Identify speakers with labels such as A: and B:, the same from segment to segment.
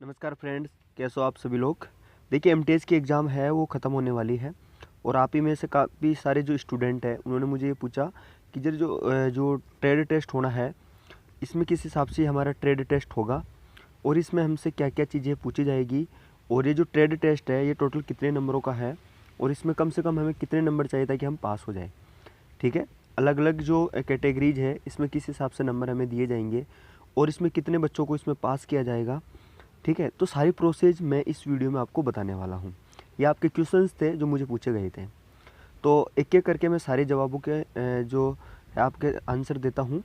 A: नमस्कार फ्रेंड्स, कैसे हो आप सभी लोग। देखिए एमटीएस की एग्ज़ाम है वो ख़त्म होने वाली है और आप ही में से काफ़ी सारे जो स्टूडेंट हैं उन्होंने मुझे ये पूछा कि जो ट्रेड टेस्ट होना है इसमें किस हिसाब से हमारा ट्रेड टेस्ट होगा और इसमें हमसे क्या क्या चीज़ें पूछी जाएगी और ये जो ट्रेड टेस्ट है ये टोटल कितने नंबरों का है और इसमें कम से कम हमें कितने नंबर चाहिए ताकि हम पास हो जाए। ठीक है, अलग अलग जो कैटेगरीज है इसमें किस हिसाब से नंबर हमें दिए जाएंगे और इसमें कितने बच्चों को इसमें पास किया जाएगा। ठीक है, तो सारी प्रोसेस मैं इस वीडियो में आपको बताने वाला हूँ। ये आपके क्वेश्चंस थे जो मुझे पूछे गए थे, तो एक एक करके मैं सारे जवाबों के जो है आपके आंसर देता हूँ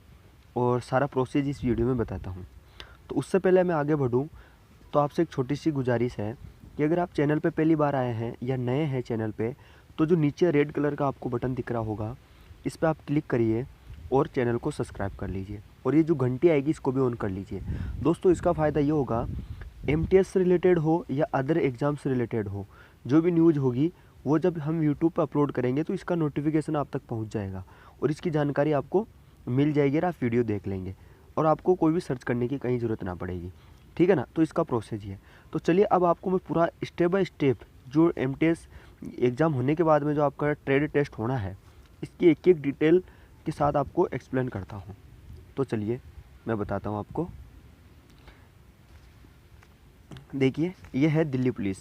A: और सारा प्रोसेस इस वीडियो में बताता हूँ। तो उससे पहले मैं आगे बढ़ूँ तो आपसे एक छोटी सी गुजारिश है कि अगर आप चैनल पे पहली बार आए हैं या नए हैं चैनल पे, तो जो नीचे रेड कलर का आपको बटन दिख रहा होगा इस पर आप क्लिक करिए और चैनल को सब्सक्राइब कर लीजिए और ये जो घंटी आएगी इसको भी ऑन कर लीजिए। दोस्तों इसका फ़ायदा ये होगा, एमटीएस से रिलेटेड हो या अदर एग्ज़ाम से रिलेटेड हो, जो भी न्यूज़ होगी वो जब हम यूट्यूब पर अपलोड करेंगे तो इसका नोटिफिकेशन आप तक पहुंच जाएगा और इसकी जानकारी आपको मिल जाएगी और आप वीडियो देख लेंगे और आपको कोई भी सर्च करने की कहीं ज़रूरत ना पड़ेगी। ठीक है ना, तो इसका प्रोसेस ये है। तो चलिए अब आपको मैं पूरा स्टेप बाय स्टेप जो एमटीएस एग्ज़ाम होने के बाद में जो आपका ट्रेड टेस्ट होना है इसकी एक एक डिटेल के साथ आपको एक्सप्लेन करता हूँ। तो चलिए मैं बताता हूँ आपको। देखिए ये है दिल्ली पुलिस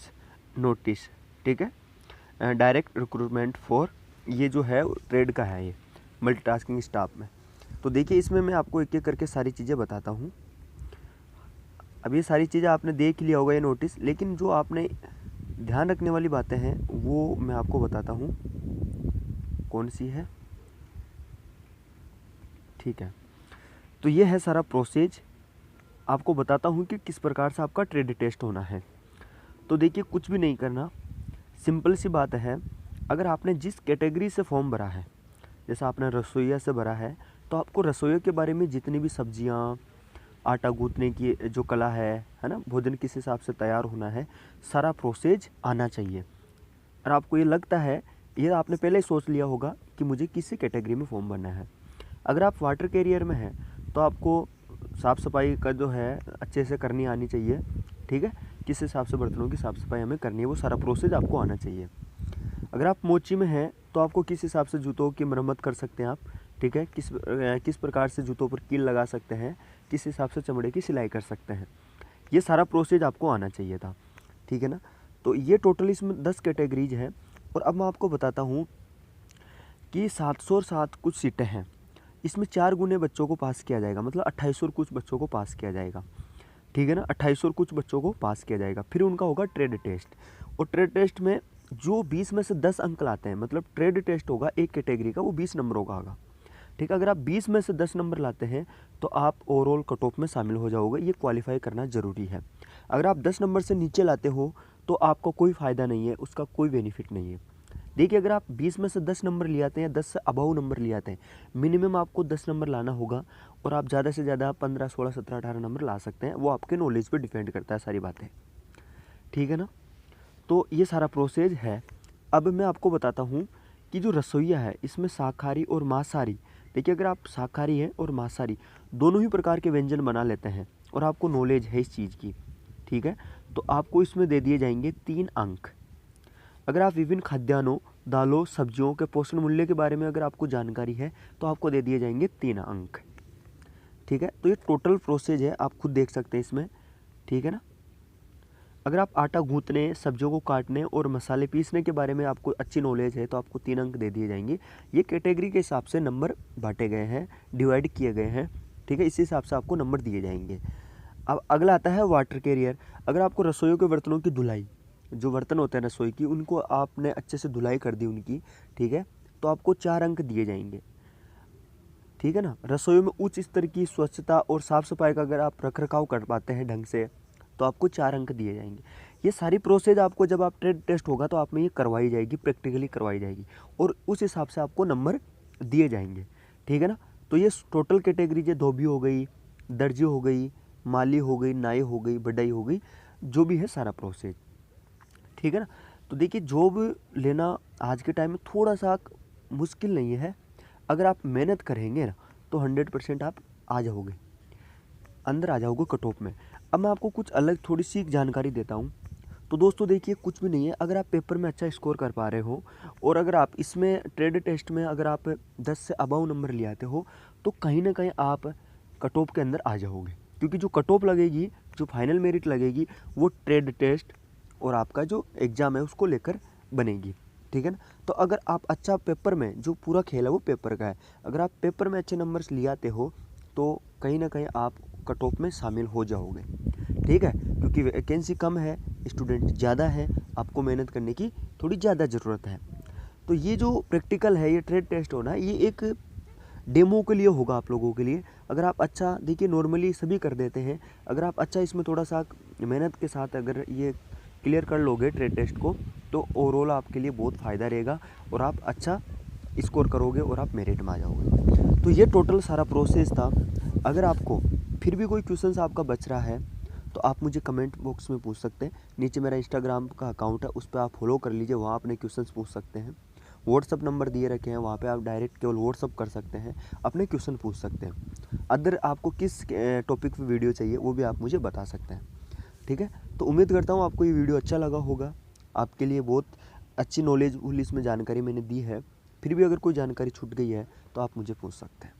A: नोटिस, ठीक है, डायरेक्ट रिक्रूटमेंट फॉर, ये जो है ट्रेड का है, ये मल्टीटास्किंग स्टाफ में। तो देखिए इसमें मैं आपको एक एक करके सारी चीज़ें बताता हूँ। अब ये सारी चीज़ें आपने देख लिया होगा ये नोटिस, लेकिन जो आपने ध्यान रखने वाली बातें हैं वो मैं आपको बताता हूँ कौन सी है। ठीक है, तो ये है सारा प्रोसेज, आपको बताता हूँ कि किस प्रकार से आपका ट्रेड टेस्ट होना है। तो देखिए कुछ भी नहीं करना, सिंपल सी बात है। अगर आपने जिस कैटेगरी से फॉर्म भरा है, जैसा आपने रसोइया से भरा है, तो आपको रसोइया के बारे में जितनी भी सब्जियां, आटा गूंथने की जो कला है ना, भोजन किस हिसाब से तैयार होना है, सारा प्रोसेज आना चाहिए। और आपको ये लगता है, ये आपने पहले ही सोच लिया होगा कि मुझे किस कैटेगरी में फॉर्म भरना है। अगर आप वाटर कैरियर में हैं तो आपको साफ़ सफाई का जो है अच्छे से करनी आनी चाहिए। ठीक है, किस हिसाब से बर्तनों की साफ़ सफाई हमें करनी है वो सारा प्रोसेस आपको आना चाहिए। अगर आप मोची में हैं तो आपको किस हिसाब से जूतों की मरम्मत कर सकते हैं आप। ठीक है, किस प्रकार से जूतों पर कील लगा सकते हैं, किस हिसाब से चमड़े की सिलाई कर सकते हैं, ये सारा प्रोसेस आपको आना चाहिए था। ठीक है ना, तो ये टोटल इसमें 10 कैटेगरीज हैं और अब मैं आपको बताता हूँ कि 707 कुछ सीटें हैं। इसमें 4 गुने बच्चों को पास किया जाएगा, मतलब 2800 कुछ बच्चों को पास किया जाएगा। ठीक है ना, 2800 कुछ बच्चों को पास किया जाएगा। फिर उनका होगा ट्रेड टेस्ट और ट्रेड टेस्ट में जो 20 में से 10 अंक लाते हैं, मतलब ट्रेड टेस्ट होगा एक कैटेगरी का, वो 20 नंबरों का होगा। ठीक है, अगर आप 20 में से 10 नंबर लाते हैं तो आप ओवरऑल कट ऑफ में शामिल हो जाओगे। ये क्वालिफाई करना ज़रूरी है। अगर आप 10 नंबर से नीचे लाते हो तो आपका कोई फ़ायदा नहीं है, उसका कोई बेनिफिट नहीं है। देखिए अगर आप 20 में से 10 नंबर ले आते हैं, 10 से अबव नंबर ले आते हैं, मिनिमम आपको 10 नंबर लाना होगा और आप ज़्यादा से ज़्यादा 15, 16, 17, 18 नंबर ला सकते हैं। वो आपके नॉलेज पे डिपेंड करता है सारी बातें। ठीक है ना, तो ये सारा प्रोसेस है। अब मैं आपको बताता हूँ कि जो रसोइया है इसमें शाकाहारी और मांसाहारी, देखिए अगर आप शाकाहारी हैं और मांसाहारी दोनों ही प्रकार के व्यंजन बना लेते हैं और आपको नॉलेज है इस चीज़ की, ठीक है, तो आपको इसमें दे दिए जाएंगे 3 अंक। अगर आप विभिन्न खाद्यान्नों, दालों, सब्जियों के पोषण मूल्य के बारे में अगर आपको जानकारी है तो आपको दे दिए जाएंगे 3 अंक। ठीक है, तो ये टोटल प्रोसेस है, आप खुद देख सकते हैं इसमें। ठीक है ना, अगर आप आटा गूंथने, सब्जियों को काटने और मसाले पीसने के बारे में आपको अच्छी नॉलेज है तो आपको 3 अंक दे दिए जाएंगे। ये कैटेगरी के हिसाब से नंबर बांटे गए हैं, डिवाइड किए गए हैं। ठीक है, इसी हिसाब से आपको नंबर दिए जाएंगे। अब अगला आता है वाटर कैरियर। अगर आपको रसोइयों के बर्तनों की धुलाई, जो बर्तन होते हैं रसोई की, उनको आपने अच्छे से धुलाई कर दी उनकी, ठीक है, तो आपको 4 अंक दिए जाएंगे। ठीक है ना, रसोई में उच्च स्तर की स्वच्छता और साफ़ सफाई का अगर आप रख रखाव कर पाते हैं ढंग से तो आपको 4 अंक दिए जाएंगे। ये सारी प्रोसेस आपको जब आप ट्रेड टेस्ट होगा तो आप में ये करवाई जाएगी, प्रैक्टिकली करवाई जाएगी और उस हिसाब से आपको नंबर दिए जाएंगे। ठीक है ना, तो ये टोटल कैटेगरी जो धोबी हो गई, दर्जी हो गई, माली हो गई, नाई हो गई, बढ़ई हो गई, जो भी है सारा प्रोसेस। ठीक है ना, तो देखिए जॉब लेना आज के टाइम में थोड़ा सा मुश्किल नहीं है। अगर आप मेहनत करेंगे ना तो 100% आप आ जाओगे, अंदर आ जाओगे कट ऑफ में। अब मैं आपको कुछ अलग थोड़ी सी जानकारी देता हूँ। तो दोस्तों देखिए, कुछ भी नहीं है, अगर आप पेपर में अच्छा स्कोर कर पा रहे हो और अगर आप इसमें ट्रेड टेस्ट में अगर आप 10 से अबव नंबर ले आते हो, तो कहीं ना कहीं आप कट ऑफ के अंदर आ जाओगे, क्योंकि जो कट ऑफ लगेगी, जो फाइनल मेरिट लगेगी, वो ट्रेड टेस्ट और आपका जो एग्ज़ाम है उसको लेकर बनेगी। ठीक है ना। तो अगर आप अच्छा पेपर में, जो पूरा खेल है वो पेपर का है, अगर आप पेपर में अच्छे नंबर्स ले आते हो तो कहीं ना कहीं आप कट ऑफ में शामिल हो जाओगे। ठीक है, क्योंकि वैकेंसी कम है, स्टूडेंट ज़्यादा है, आपको मेहनत करने की थोड़ी ज़्यादा ज़रूरत है। तो ये जो प्रैक्टिकल है, ये ट्रेड टेस्ट होना, ये एक डेमो के लिए होगा आप लोगों के लिए। अगर आप अच्छा, देखिए नॉर्मली सभी कर देते हैं, अगर आप अच्छा इसमें थोड़ा सा मेहनत के साथ अगर ये क्लियर कर लोगे ट्रेड टेस्ट को, तो ओवरऑल आपके लिए बहुत फ़ायदा रहेगा और आप अच्छा स्कोर करोगे और आप मेरिट में आ जाओगे। तो ये टोटल सारा प्रोसेस था। अगर आपको फिर भी कोई क्वेश्चन आपका बच रहा है तो आप मुझे कमेंट बॉक्स में पूछ सकते हैं। नीचे मेरा इंस्टाग्राम का अकाउंट है, उस पर आप फॉलो कर लीजिए, वहाँ अपने क्वेश्चंस पूछ सकते हैं। व्हाट्सअप नंबर दिए रखे हैं, वहाँ पे आप डायरेक्ट केवल व्हाट्सअप कर सकते हैं, अपने क्वेश्चन पूछ सकते हैं। अदर आपको किस टॉपिक पे वीडियो चाहिए वो भी आप मुझे बता सकते हैं। ठीक है, तो उम्मीद करता हूँ आपको ये वीडियो अच्छा लगा होगा। आपके लिए बहुत अच्छी नॉलेज फुल इसमें जानकारी मैंने दी है। फिर भी अगर कोई जानकारी छूट गई है तो आप मुझे पूछ सकते हैं।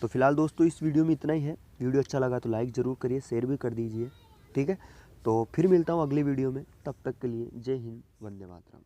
A: तो फिलहाल दोस्तों इस वीडियो में इतना ही है। वीडियो अच्छा लगा तो लाइक ज़रूर करिए, शेयर भी कर दीजिए। ठीक है, तो फिर मिलता हूँ अगली वीडियो में। तब तक के लिए जय हिंद, वंदे मातरम।